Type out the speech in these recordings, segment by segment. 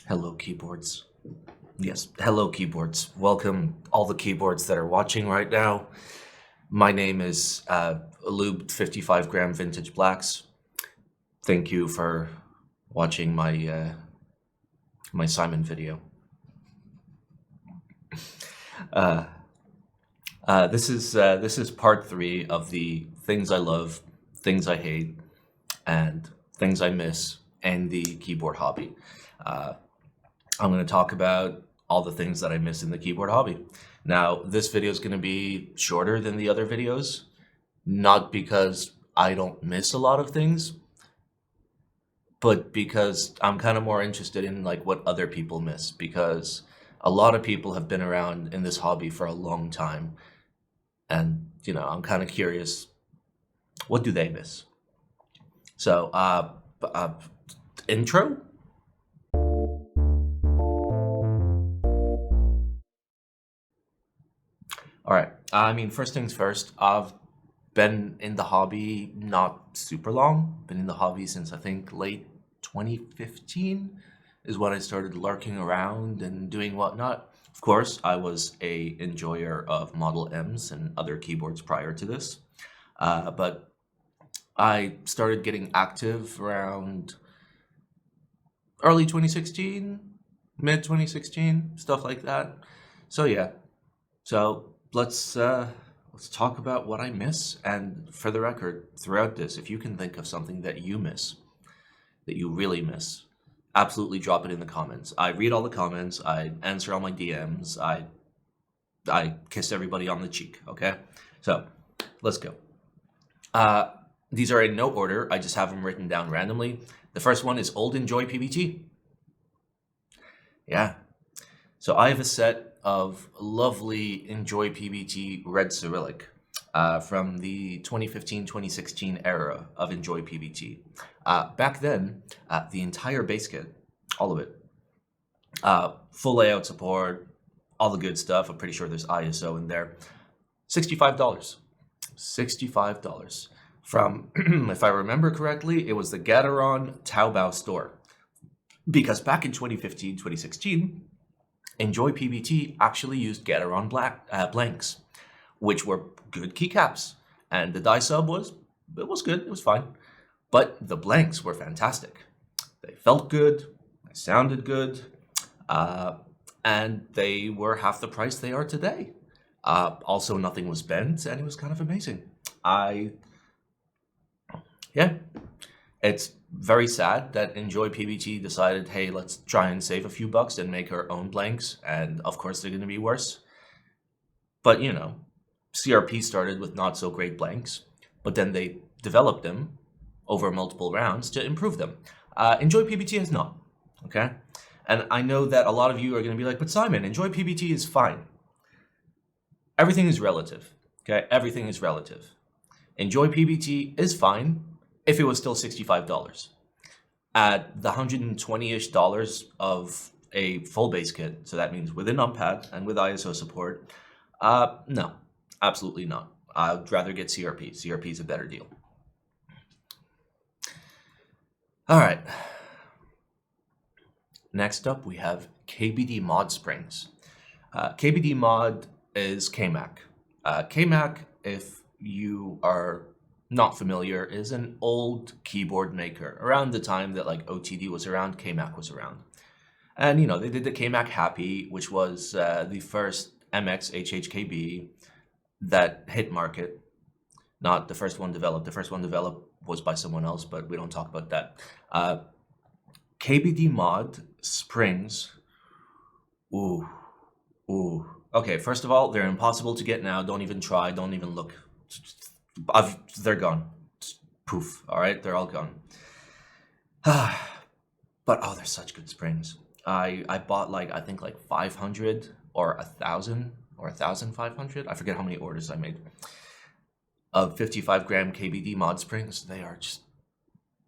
Hello, keyboards. Yes, hello, keyboards. Welcome, all the keyboards that are watching right now. My name is Lubed 55 gram Vintage Blacks. Thank you for watching my Simon video. This is part 3 of the things I love, things I hate, and things I miss in the keyboard hobby. I'm going to talk about all the things that I miss in the keyboard hobby. Now, this video is going to be shorter than the other videos, not because I don't miss a lot of things, but because I'm kind of more interested in like what other people miss, because a lot of people have been around in this hobby for a long time, and I'm kind of curious, what do they miss? So, intro. All right. I mean, first things first, I've been in the hobby not super long. Been in the hobby since I think late 2015 is when I started lurking around and doing whatnot. Of course, I was a enjoyer of Model Ms and other keyboards prior to this, but I started getting active around early 2016, mid 2016, stuff like that. So yeah, so let's talk about what I miss. And for the record, throughout this, if you can think of something that you miss, that you really miss, absolutely drop it in the comments. I read all the comments. I answer all my DMs. I kiss everybody on the cheek. Okay, so let's go. These are in no order. I just have them written down randomly. The first one is Old Enjoy PBT. Yeah. So I have a set of lovely Enjoy PBT red Cyrillic from the 2015-2016 era of Enjoy PBT. Back then, the entire base kit, all of it, full layout support, all the good stuff. I'm pretty sure there's ISO in there. $65. $65. From, if I remember correctly, it was the Gateron Taobao store. Because back in 2015, 2016, Enjoy PBT actually used Gateron blanks, which were good keycaps, and the die sub was good, it was fine, but the blanks were fantastic. They felt good, they sounded good, and they were half the price they are today. Also, nothing was bent, and it was kind of amazing. Yeah, it's very sad that Enjoy PBT decided, hey, let's try and save a few bucks and make our own blanks, and of course they're going to be worse. But CRP started with not so great blanks, but then they developed them over multiple rounds to improve them. Enjoy PBT has not, okay? And I know that a lot of you are going to be like, but Simon, Enjoy PBT is fine. Everything is relative, okay? Everything is relative. Enjoy PBT is fine if it was still $65. At the $120-ish of a full base kit, so that means with a numpad and with ISO support, no, absolutely not. I'd rather get CRP. CRP is a better deal. All right. Next up, we have KBD Mod Springs. KBD Mod is KMac. KMac, if you are not familiar, is an old keyboard maker. Around the time that like OTD was around, KMac was around. And they did the KMac Happy, which was the first MX HHKB that hit market. Not the first one developed. The first one developed was by someone else, but we don't talk about that. KBD Mod Springs. Ooh. Okay, first of all, they're impossible to get now. Don't even try. Don't even look. They're gone. Poof. All right, they're all gone. But they're such good springs. I bought I think 500 or 1,000 or 1,500. I forget how many orders I made of 55 gram KBD Mod Springs. They are just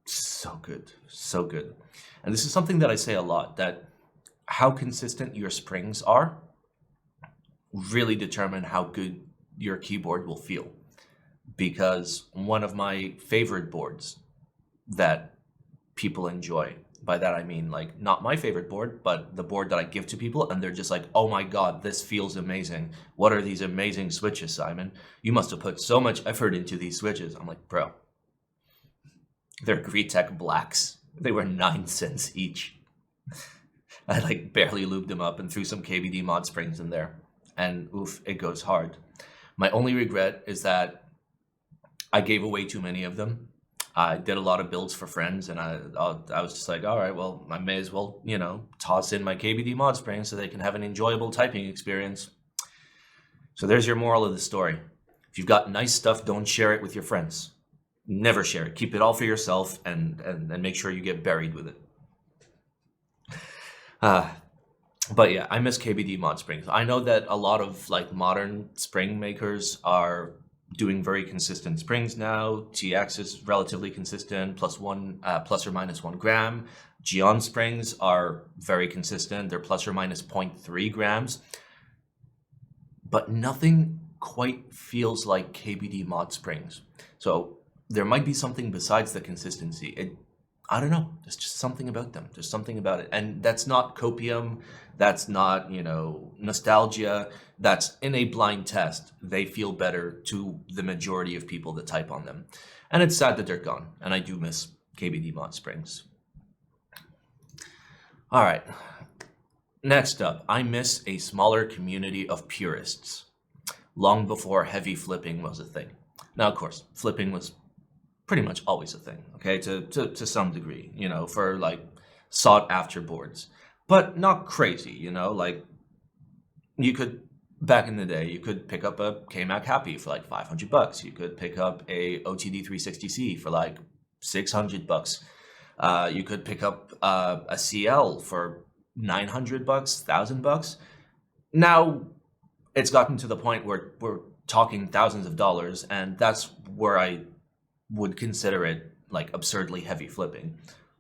so good, so good. And this is something that I say a lot, that how consistent your springs are really determine how good your keyboard will feel. Because one of my favorite boards that people enjoy By that I mean like not my favorite board, but the board that I give to people and they're just like, oh my God, this feels amazing. What are these amazing switches, Simon? You must have put so much effort into these switches. I'm like, bro, they're Greetech blacks. They were 9 cents each. I like barely lubed them up and threw some KBD Mod Springs in there. And oof, it goes hard. My only regret is that I gave away too many of them. I did a lot of builds for friends, and I was just like, all right, well, I may as well, toss in my KBD Mod Springs so they can have an enjoyable typing experience. So there's your moral of the story. If you've got nice stuff, don't share it with your friends. Never share it. Keep it all for yourself, and make sure you get buried with it. But yeah, I miss KBD Mod Springs. I know that a lot of like modern spring makers are doing very consistent springs now. TX is relatively consistent, plus or minus 1 gram. Geon springs are very consistent. They're plus or minus 0.3 grams. But nothing quite feels like KBD Mod Springs. So there might be something besides the consistency. I don't know. There's just something about them. There's something about it. And that's not copium. That's not, nostalgia. That's in a blind test. They feel better to the majority of people that type on them. And it's sad that they're gone. And I do miss KBD Mod Springs. All right. Next up, I miss a smaller community of purists. Long before heavy flipping was a thing. Now, of course, flipping was pretty much always a thing, okay, to some degree, for like sought after boards, but not crazy, like you could, back in the day, you could pick up a KMAC Happy for like $500. You could pick up a OTD 360C for like $600. You could pick up a CL for $900, $1,000. Now it's gotten to the point where we're talking thousands of dollars, and that's where I would consider it like absurdly heavy flipping.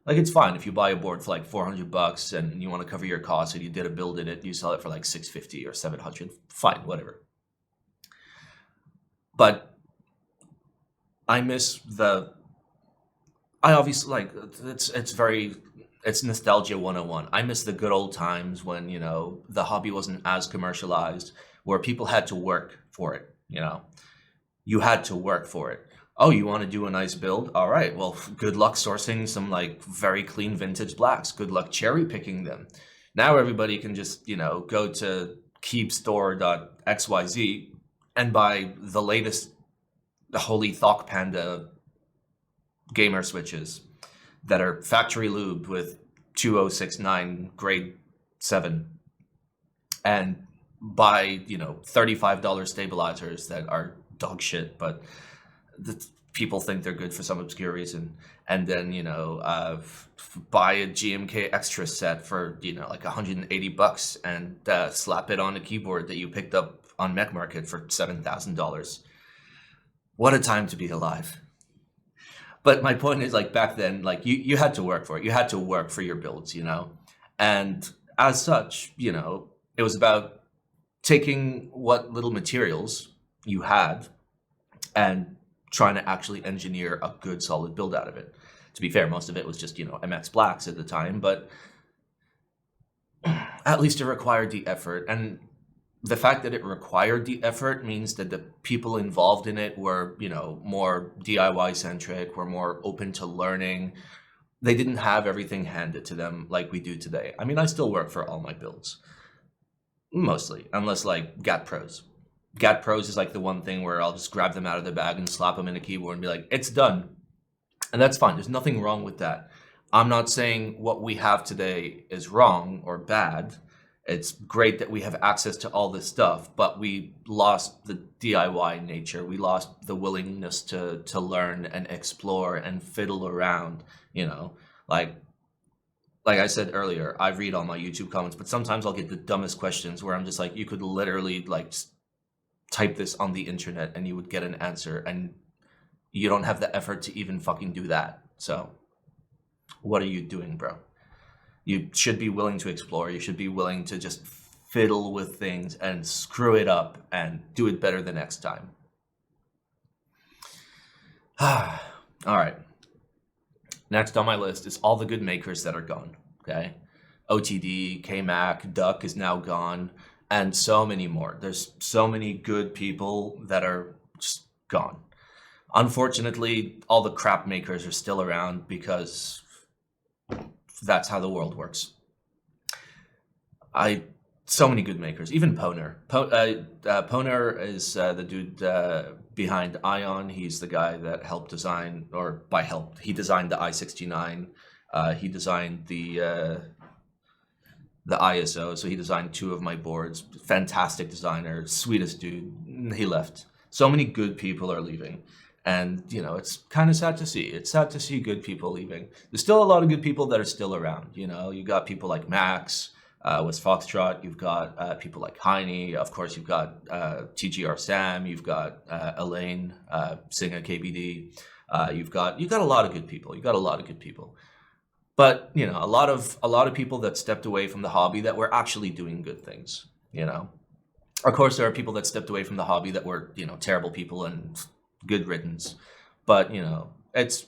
Like, it's fine if you buy a board for like $400 and you want to cover your costs and you did a build in it, you sell it for like $650 or $700. Fine, whatever. But I miss I obviously like it's nostalgia 101. I miss the good old times when, the hobby wasn't as commercialized, where people had to work for it, You had to work for it. Oh, you want to do a nice build? All right, well, good luck sourcing some like very clean vintage blacks. Good luck cherry picking them. Now everybody can just, go to keepstore.xyz and buy the latest Holy Thok Panda gamer switches that are factory lubed with 2069 grade 7 and buy, $35 stabilizers that are dog shit, but people think they're good for some obscure reason, and then buy a GMK extra set for like $180 and slap it on a keyboard that you picked up on Mech Market for $7,000. What a time to be alive! But my point is, like, back then, like you had to work for it. You had to work for your builds, and as such, it was about taking what little materials you had and trying to actually engineer a good solid build out of it. To be fair, most of it was just, MX blacks at the time, but at least it required the effort. And the fact that it required the effort means that the people involved in it were, more DIY centric, were more open to learning. They didn't have everything handed to them like we do today. I mean, I still work for all my builds, mostly, unless like GAT Pros. GAT Pros is like the one thing where I'll just grab them out of the bag and slap them in a keyboard and be like, it's done. And that's fine. There's nothing wrong with that. I'm not saying what we have today is wrong or bad. It's great that we have access to all this stuff, but we lost the DIY nature. We lost the willingness to learn and explore and fiddle around, like I said earlier, I read all my YouTube comments, but sometimes I'll get the dumbest questions where I'm just like, you could literally like type this on the internet and you would get an answer, and you don't have the effort to even fucking do that. So what are you doing, bro? You should be willing to explore. You should be willing to just fiddle with things and screw it up and do it better the next time. All right. Next on my list is all the good makers that are gone. Okay, OTD, KMac, Duck is now gone, and so many more. There's so many good people that are just gone. Unfortunately, all the crap makers are still around because that's how the world works. So many good makers, even Poner. Poner is the dude behind Ion. He's the guy that helped design, or by help, he designed the i69. He designed the ISO, so he designed 2 of my boards. Fantastic designer, sweetest dude. He left. So many good people are leaving. And, it's kind of sad to see. It's sad to see good people leaving. There's still a lot of good people that are still around. You got people like Max, with Foxtrot. You've got people like Heine. Of course, you've got TGR Sam. You've got Elaine, Singa KBD. You've got a lot of good people. You've got a lot of good people. But, a lot of people that stepped away from the hobby that were actually doing good things, Of course, there are people that stepped away from the hobby that were, terrible people and good riddance. But, it's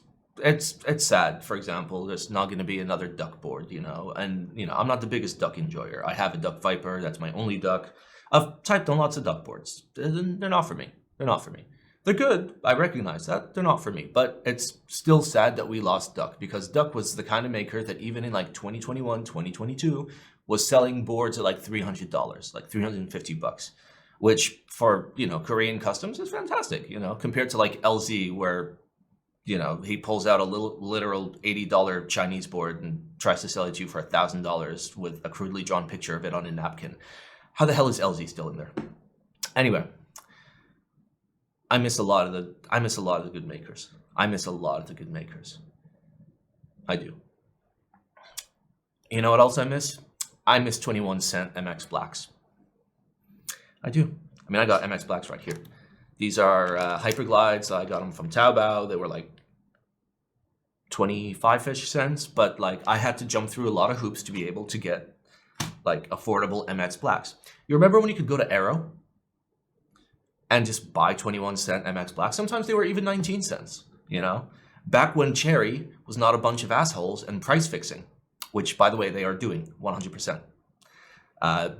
sad. For example, there's not going to be another duck board, and, I'm not the biggest duck enjoyer. I have a Duck Viper. That's my only duck. I've typed on lots of duck boards. They're not for me. They're not for me. They're good. I recognize that. They're not for me. But it's still sad that we lost Duck, because Duck was the kind of maker that even in like 2021, 2022 was selling boards at like $300, like $350, which for, Korean customs is fantastic, compared to like LZ, where, he pulls out a literal $80 Chinese board and tries to sell it to you for $1,000 with a crudely drawn picture of it on a napkin. How the hell is LZ still in there? Anyway, I miss a lot of the good makers. I miss a lot of the good makers. I do. You know what else I miss? I miss 21-cent MX Blacks. I do. I mean, I got MX Blacks right here. These are Hyperglides. I got them from Taobao. They were like 25-ish cents, but like I had to jump through a lot of hoops to be able to get like affordable MX Blacks. You remember when you could go to Aero and just buy 21-cent MX Blacks? Sometimes they were even 19 cents, Back when Cherry was not a bunch of assholes and price fixing, which, by the way, they are doing 100%.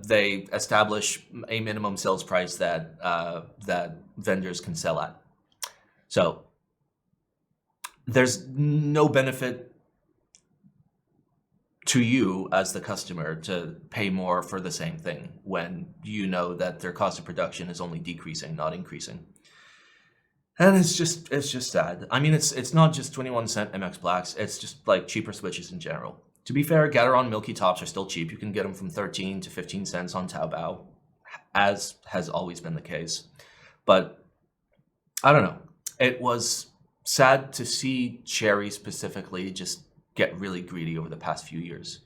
They establish a minimum sales price that vendors can sell at. So there's no benefit to you as the customer to pay more for the same thing when you know that their cost of production is only decreasing, not increasing. And it's just sad. I mean, it's not just 21-cent MX Blacks. It's just like cheaper switches in general. To be fair, Gateron Milky Tops are still cheap. You can get them from 13 to 15 cents on Taobao, as has always been the case. But I don't know. It was sad to see Cherry specifically just get really greedy over the past few years.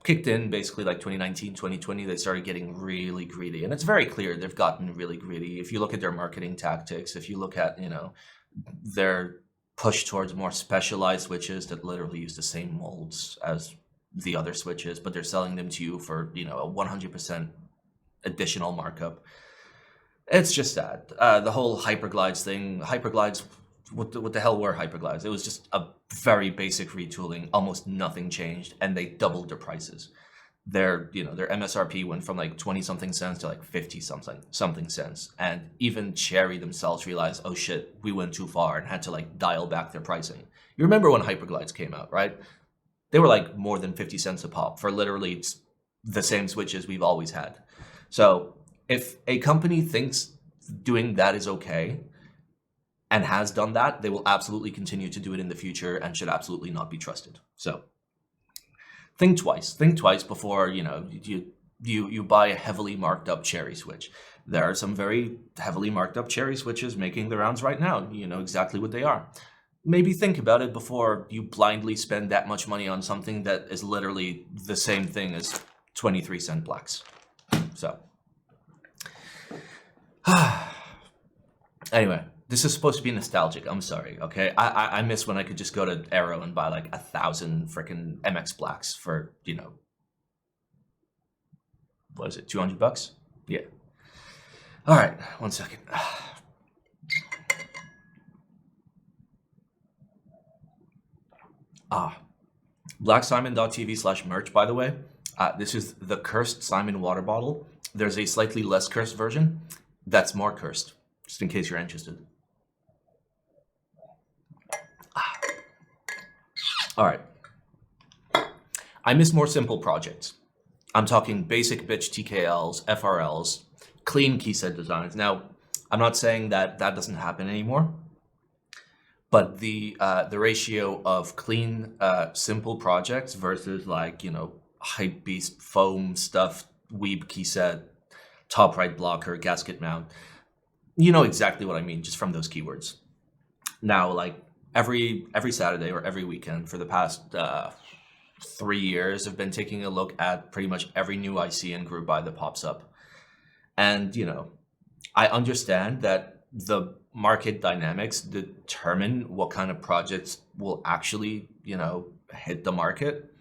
Kicked in basically like 2019, 2020, they started getting really greedy. And it's very clear they've gotten really greedy. If you look at their marketing tactics, if you look at, their push towards more specialized switches that literally use the same molds as the other switches, but they're selling them to you for, a 100% additional markup. It's just sad. The whole Hyperglides thing, what the hell were Hyperglides? It was just a very basic retooling. Almost nothing changed, and they doubled their prices. Their MSRP went from like 20-something cents to like 50-something cents. And even Cherry themselves realized, oh shit, we went too far, and had to like dial back their pricing. You remember when Hyperglides came out, right? They were like more than 50 cents a pop for literally the same switches we've always had. So if a company thinks doing that is okay and has done that, they will absolutely continue to do it in the future and should absolutely not be trusted. So think twice before you buy a heavily marked up Cherry switch. There are some very heavily marked up Cherry switches making the rounds right now. You know exactly what they are. Maybe think about it before you blindly spend that much money on something that is literally the same thing as 23-cent blacks. So anyway, this is supposed to be nostalgic. I'm sorry, okay? I miss when I could just go to Aero and buy like 1,000 freaking MX Blacks for, what is it, $200? Yeah. All right, 1 second. BlackSimon.tv/merch, by the way. This is the cursed Simon water bottle. There's a slightly less cursed version that's more cursed, just in case you're interested. All right. I miss more simple projects. I'm talking basic bitch TKLs, FRLs, clean keyset designs. Now, I'm not saying that that doesn't happen anymore, but the ratio of clean, simple projects versus like, hype beast foam stuff, weeb keyset, top right blocker, gasket mount, you know exactly what I mean just from those keywords. Now, like every Saturday or every weekend for the past 3 years, I've been taking a look at pretty much every new IC and group buy that pops up. And, I understand that the market dynamics determine what kind of projects will actually, hit the market.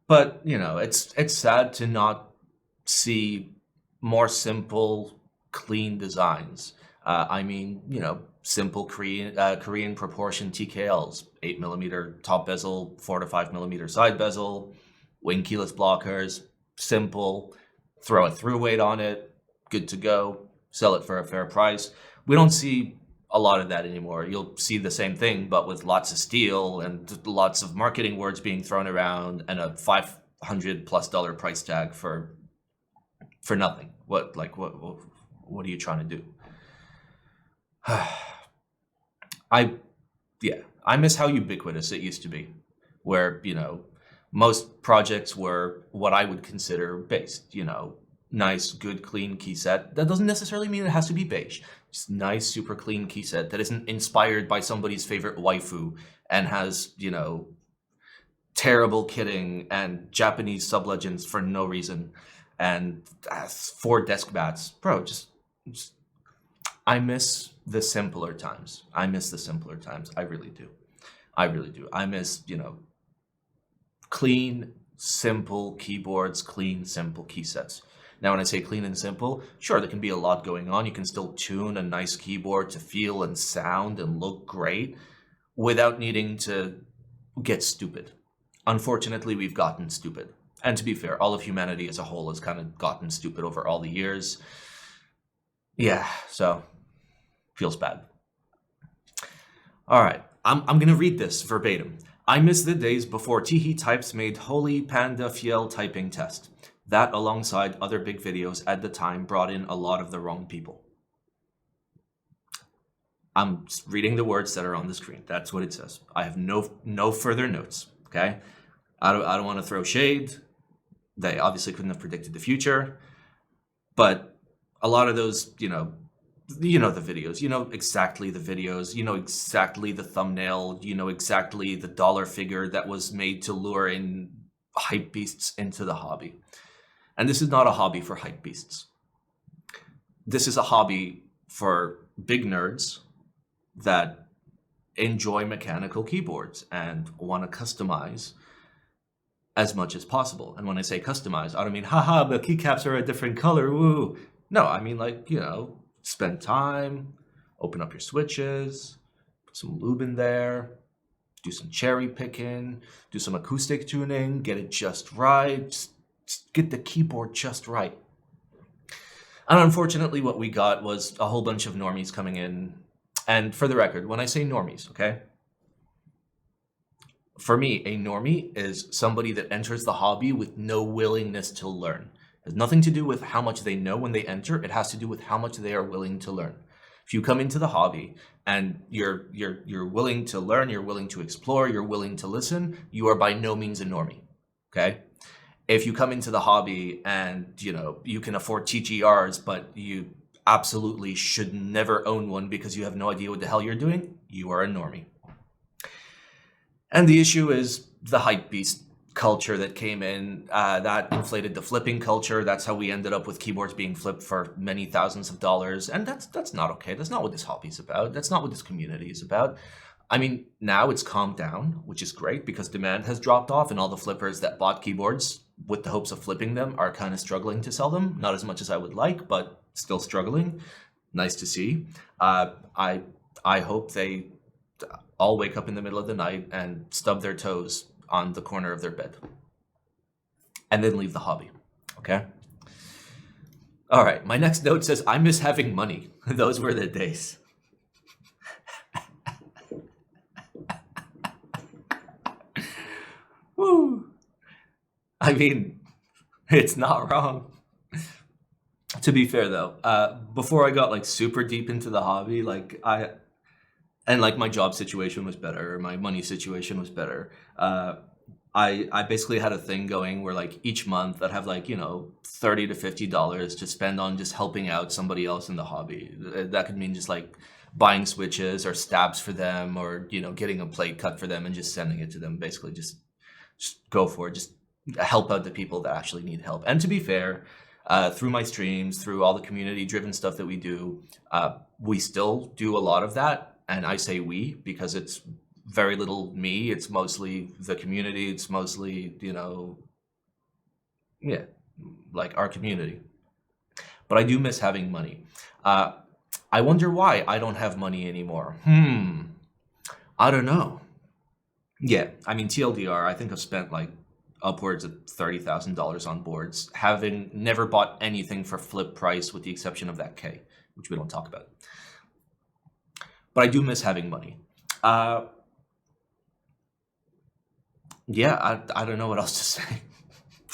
But, it's sad to not see more simple, clean designs. I mean, simple Korean proportion TKLs, 8mm top bezel, 4 to 5mm side bezel, wing keyless blockers, simple, throw a through weight on it, good to go, sell it for a fair price. We don't see a lot of that anymore. You'll see the same thing, but with lots of steel and lots of marketing words being thrown around and a $500+ price tag for nothing. What are you trying to do? I miss how ubiquitous it used to be, where, most projects were what I would consider based, nice, good, clean key set. That doesn't necessarily mean it has to be beige. Just nice, super clean key set that isn't inspired by somebody's favorite waifu and has, terrible kitting and Japanese sublegends for no reason and 4 desk bats. Bro, just I miss the simpler times. I miss the simpler times. I really do. I really do. I miss, clean, simple keyboards, clean, simple key sets. Now, when I say clean and simple, sure, there can be a lot going on. You can still tune a nice keyboard to feel and sound and look great without needing to get stupid. Unfortunately, we've gotten stupid. And to be fair, all of humanity as a whole has kind of gotten stupid over all the years. Yeah, so feels bad. All right, I'm going to read this verbatim. I miss the days before Teehee Types made Holy Panda Fiel typing test. That, alongside other big videos at the time, brought in a lot of the wrong people. I'm reading the words that are on the screen. That's what it says. I have no further notes, okay? I don't want to throw shade. They obviously couldn't have predicted the future. But a lot of those, the videos, exactly the videos, exactly the thumbnail, exactly the dollar figure that was made to lure in hype beasts into the hobby. And this is not a hobby for hype beasts. This is a hobby for big nerds that enjoy mechanical keyboards and want to customize as much as possible. And when I say customize, I don't mean, haha, the keycaps are a different color, woo. No, I mean spend time, open up your switches, put some lube in there, do some cherry picking, do some acoustic tuning, get it just right, just get the keyboard just right. And unfortunately, what we got was a whole bunch of normies coming in. And for the record, when I say normies, okay? For me, a normie is somebody that enters the hobby with no willingness to learn. It has nothing to do with how much they know when they enter. It has to do with how much they are willing to learn. If you come into the hobby and you're willing to learn, you're willing to explore, you're willing to listen, you are by no means a normie, okay? If you come into the hobby and, you can afford TGRs, but you absolutely should never own one because you have no idea what the hell you're doing, you are a normie. And the issue is the hype beast culture that came in, that inflated the flipping culture. That's how we ended up with keyboards being flipped for many thousands of dollars. And that's not okay. That's not what this hobby is about. That's not what this community is about. I mean, now it's calmed down, which is great because demand has dropped off and all the flippers that bought keyboards with the hopes of flipping them are kind of struggling to sell them. Not as much as I would like, but still struggling. Nice to see. I hope they all wake up in the middle of the night and stub their toes on the corner of their bed and then leave the hobby. Okay. All right. My next note says, I miss having money. Those were the days. Woo. I mean, it's not wrong. To be fair though, before I got like super deep into the hobby, like my job situation was better, my money situation was better. I basically had a thing going where like each month I'd have like, $30 to $50 to spend on just helping out somebody else in the hobby. That could mean just like buying switches or stabs for them, or, getting a plate cut for them and just sending it to them. Basically just go for it. Just help out the people that actually need help. And to be fair, through my streams, through all the community driven stuff that we do, we still do a lot of that. And I say we because it's very little me. It's mostly the community. It's mostly, like our community. But I do miss having money. I wonder why I don't have money anymore. I don't know. Yeah, I mean, TLDR, I think I've spent like upwards of $30,000 on boards, having never bought anything for flip price with the exception of that K, which we don't talk about. But I do miss having money. Yeah, I don't know what else to say.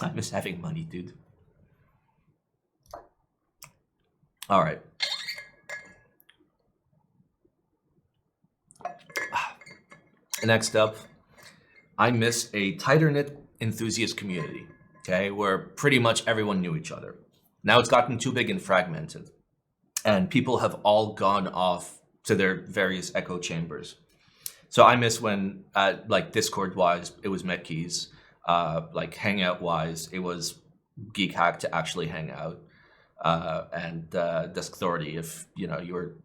I miss having money, dude. All right. Next up, I miss a tighter knit enthusiast community, okay, where pretty much everyone knew each other. Now it's gotten too big and fragmented, and people have all gone off to their various echo chambers. So I miss when, like Discord-wise, it was Metkeys, like Hangout-wise, it was Geek Hack to actually hang out, and Desk Authority if, you were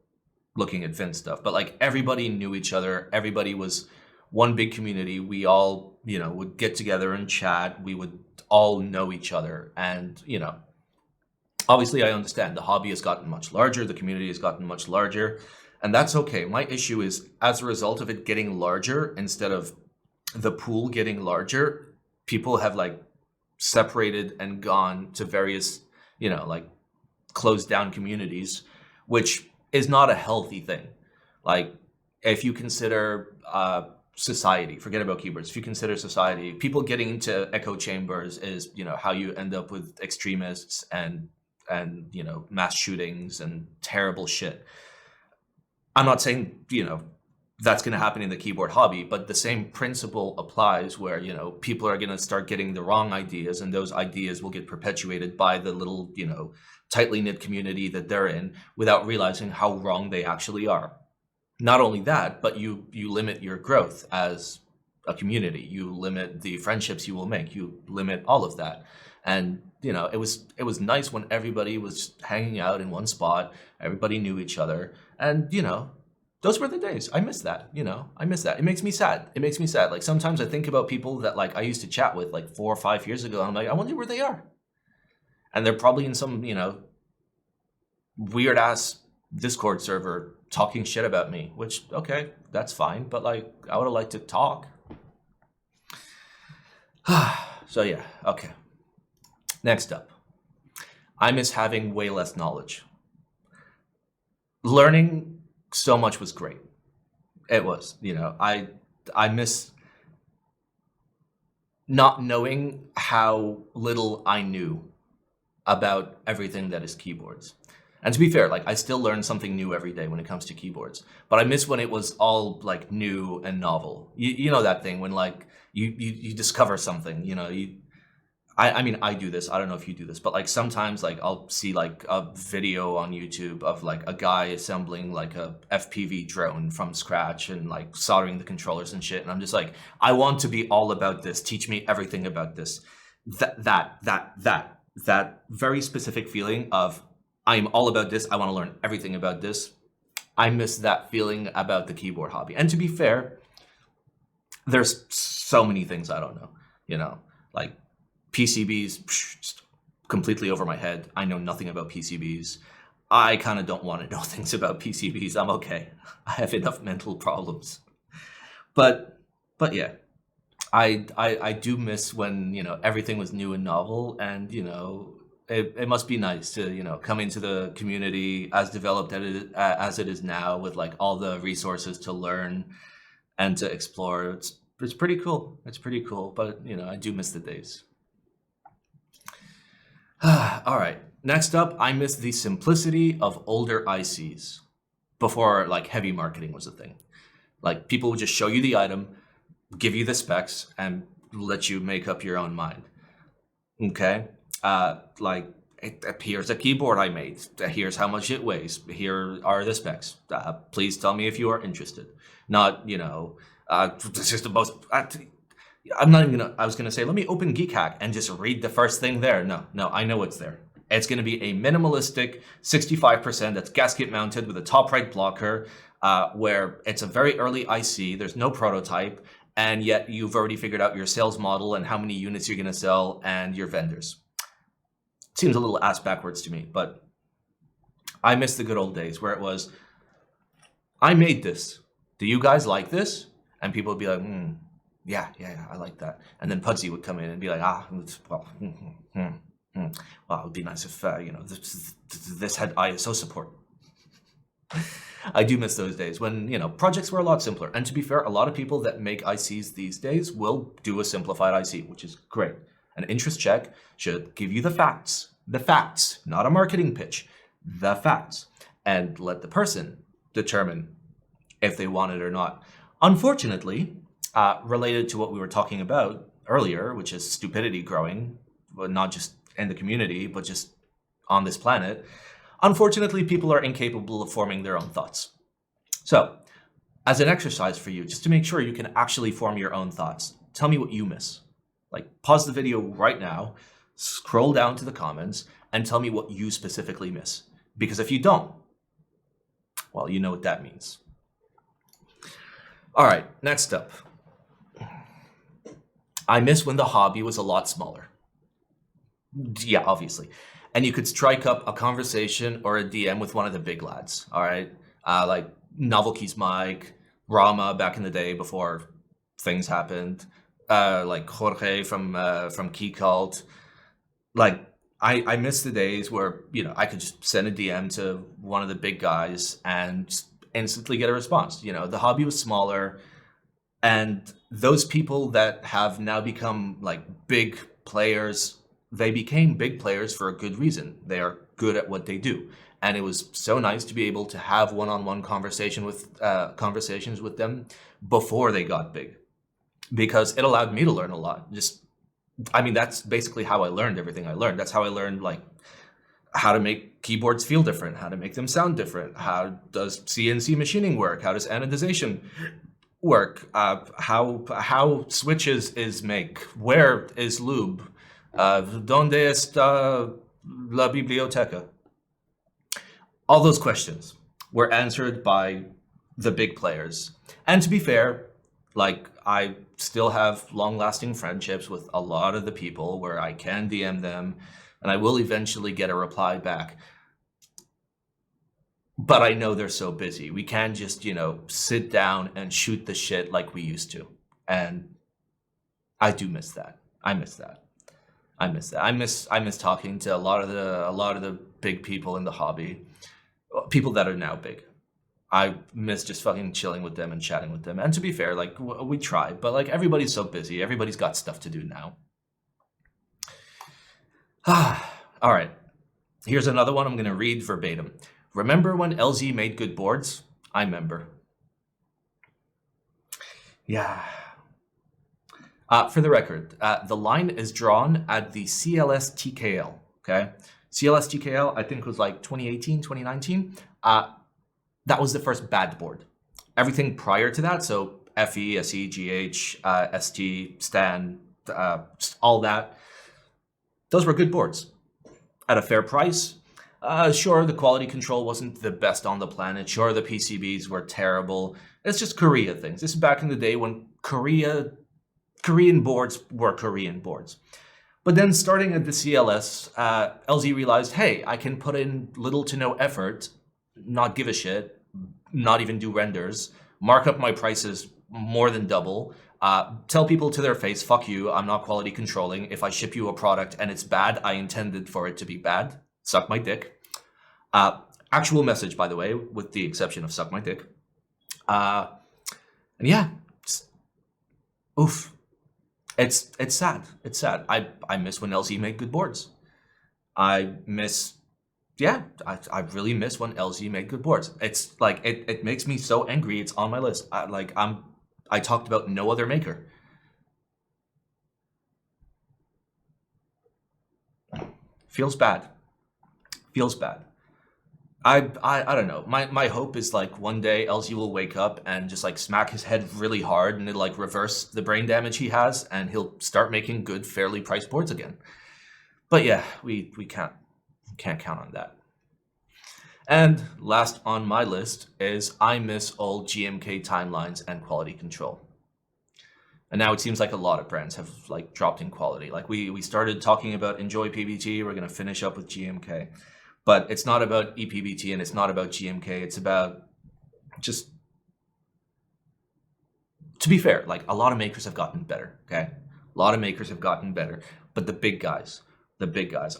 looking at Fin stuff. But like everybody knew each other, everybody was one big community. We all, would get together and chat. We would all know each other. And, obviously I understand the hobby has gotten much larger. The community has gotten much larger. And that's okay. My issue is as a result of it getting larger, instead of the pool getting larger, people have like separated and gone to various, like closed down communities, which is not a healthy thing. Like if you consider, society, forget about keyboards. If you consider society, people getting into echo chambers is, how you end up with extremists and mass shootings and terrible shit. I'm not saying, that's going to happen in the keyboard hobby, but the same principle applies where, people are going to start getting the wrong ideas, and those ideas will get perpetuated by the little, tightly knit community that they're in without realizing how wrong they actually are. Not only that, but you limit your growth as a community. You limit the friendships you will make. You limit all of that. And, it was nice when everybody was hanging out in one spot. Everybody knew each other. And, those were the days. I miss that, I miss that. It makes me sad. It makes me sad. Like sometimes I think about people that like I used to chat with like 4 or 5 years ago. And I'm like, I wonder where they are. And they're probably in some, weird ass Discord server talking shit about me, which, okay, that's fine. But like, I would have liked to talk. So yeah, okay. Next up, I miss having way less knowledge. Learning so much was great. It was, I miss not knowing how little I knew about everything that is keyboards. And to be fair, like I still learn something new every day when it comes to keyboards, but I miss when it was all like new and novel. You know that thing when like you discover something, I mean, I do this. I don't know if you do this, but like sometimes like I'll see like a video on YouTube of like a guy assembling like a FPV drone from scratch and like soldering the controllers and shit. And I'm just like, I want to be all about this. Teach me everything about this. That very specific feeling of I'm all about this. I want to learn everything about this. I miss that feeling about the keyboard hobby. And to be fair, there's so many things I don't know, like PCBs, just completely over my head. I know nothing about PCBs. I kind of don't want to know things about PCBs. I'm okay. I have enough mental problems. But yeah, I do miss when, everything was new and novel, and it must be nice to, come into the community as developed as it is now, with like all the resources to learn and to explore. It's pretty cool. It's pretty cool. But I do miss the days. All right. Next up, I miss the simplicity of older ICs before like heavy marketing was a thing. Like people would just show you the item, give you the specs, and let you make up your own mind. Okay. Like, here's a keyboard I made. Here's how much it weighs. Here are the specs. Please tell me if you are interested. Not, this is the most. I'm not even gonna. I was gonna say, let me open Geek Hack and just read the first thing there. No, I know what's there. It's gonna be a minimalistic 65% that's gasket mounted with a top right blocker, where it's a very early IC. There's no prototype, and yet you've already figured out your sales model and how many units you're gonna sell and your vendors. Seems a little ass backwards to me, but I miss the good old days where it was, I made this. Do you guys like this? And people would be like, yeah, I like that. And then Pudsey would come in and be like, well, well, it would be nice if this had ISO support. I do miss those days when projects were a lot simpler. And to be fair, a lot of people that make ICs these days will do a simplified IC, which is great. An interest check should give you the facts, not a marketing pitch, the facts, and let the person determine if they want it or not. Unfortunately, related to what we were talking about earlier, which is stupidity growing, but not just in the community, but just on this planet, unfortunately, people are incapable of forming their own thoughts. So, as an exercise for you, just to make sure you can actually form your own thoughts, tell me what you miss. Like, pause the video right now, scroll down to the comments, and tell me what you specifically miss. Because if you don't, well, you know what that means. All right, next up. I miss when the hobby was a lot smaller. Yeah, obviously. And you could strike up a conversation or a DM with one of the big lads, all right? Like Novelkeys Mike, Rama back in the day before things happened, like Jorge from Key Cult. Like, I miss the days where, I could just send a DM to one of the big guys and instantly get a response. The hobby was smaller, and those people that have now become like big players, they became big players for a good reason. They are good at what they do. And it was so nice to be able to have one-on-one conversations with them before they got big, because it allowed me to learn a lot. That's basically how I learned everything I learned. That's how I learned like how to make keyboards feel different, how to make them sound different, how does CNC machining work, how does anodization work, how switches is make, where is lube, donde está la biblioteca. All those questions were answered by the big players. And to be fair, like, I still have long-lasting friendships with a lot of the people where I can DM them and I will eventually get a reply back. But I know they're so busy. We can't just, sit down and shoot the shit like we used to. And I do miss that. I miss that. I miss talking to a lot of the big people in the hobby, people that are now big. I miss just fucking chilling with them and chatting with them. And to be fair, like, we try, but like, everybody's so busy. Everybody's got stuff to do now. All right. Here's another one I'm going to read verbatim. Remember when LZ made good boards? I remember. Yeah. For the record, the line is drawn at the CLS TKL, okay? CLS TKL, I think, was like 2018, 2019. That was the first bad board. Everything prior to that, so FE, SE, GH, ST, Stan, all that, those were good boards at a fair price. Sure, the quality control wasn't the best on the planet. Sure, the PCBs were terrible. It's just Korea things. This is back in the day when Korean boards were Korean boards. But then starting at the CLS, LZ realized, hey, I can put in little to no effort, not give a shit, not even do renders, mark up my prices more than double. Tell people to their face, fuck you, I'm not quality controlling. If I ship you a product and it's bad, I intended for it to be bad. Suck my dick. Actual message, by the way, with the exception of suck my dick. And yeah, oof. It's sad. It's sad. I miss when LZ made good boards. I miss, yeah, I really miss when LZ made good boards. It's like, it makes me so angry. It's on my list. I talked about no other maker. Feels bad. Feels bad. I don't know. My hope is like one day LZ will wake up and just like smack his head really hard and it'll like reverse the brain damage he has and he'll start making good, fairly priced boards again. But yeah, we can't count on that. And last on my list is I miss old GMK timelines and quality control. And now it seems like a lot of brands have like dropped in quality. Like we started talking about Enjoy PBT, we're gonna finish up with GMK. But it's not about ePBT and it's not about GMK. It's about just, to be fair, like a lot of makers have gotten better, okay? A lot of makers have gotten better, but the big guys,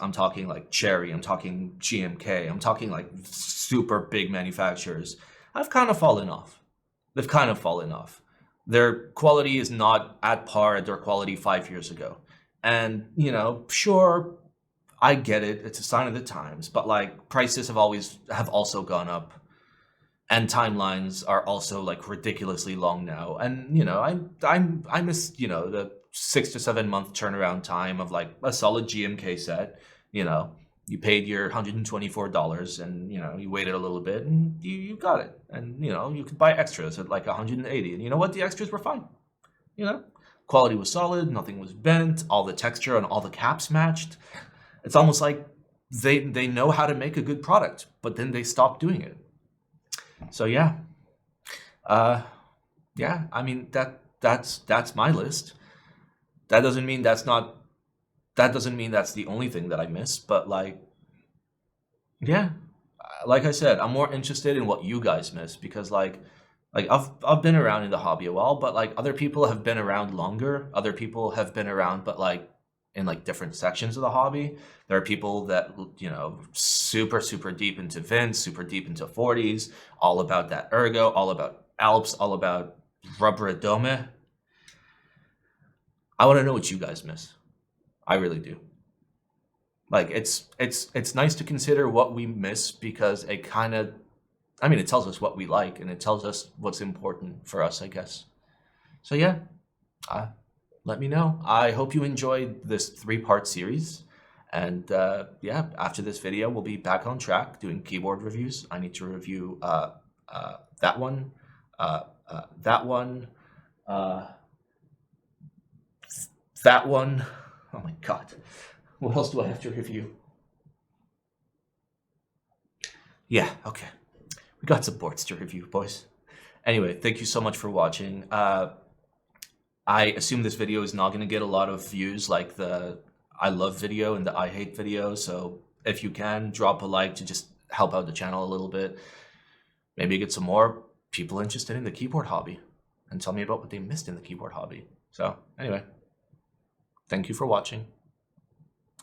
I'm talking like Cherry, I'm talking GMK, I'm talking like super big manufacturers, have kind of fallen off. They've kind of fallen off. Their quality is not at par at their quality 5 years ago. And, you know, sure, I get it. It's a sign of the times, but like prices have also gone up, and timelines are also like ridiculously long now. And you know, I miss, you know, the 6 to 7 month turnaround time of like a solid GMK set. You know, you paid your $124, and you know you waited a little bit, and you got it. And you know you could buy extras at like 180, and you know what? The extras were fine. You know, quality was solid. Nothing was bent. All the texture and all the caps matched. It's almost like they know how to make a good product, but then they stop doing it. So yeah, yeah. I mean that's my list. That doesn't mean that's the only thing that I miss. But like, yeah, like I said, I'm more interested in what you guys miss because like I've been around in the hobby a while, but like other people have been around longer. Other people have been around, but like in like different sections of the hobby. There are people that, you know, super deep into Vince, super deep into 40s, all about that ergo, all about Alps, all about rubber dome. I want to know what you guys miss. I really do. Like it's nice to consider what we miss because it kind of, I mean, it tells us what we like and it tells us what's important for us, I guess. So yeah, let me know. I hope you enjoyed this 3-part series. And yeah, after this video, we'll be back on track doing keyboard reviews. I need to review that one, that one, that one. Oh my God. What else do I have to review? Yeah, okay. We got some boards to review, boys. Anyway, thank you so much for watching. I assume this video is not going to get a lot of views like the I love video and the I hate video. So if you can, drop a like to just help out the channel a little bit. Maybe get some more people interested in the keyboard hobby and tell me about what they missed in the keyboard hobby. So anyway, thank you for watching.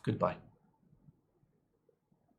Goodbye.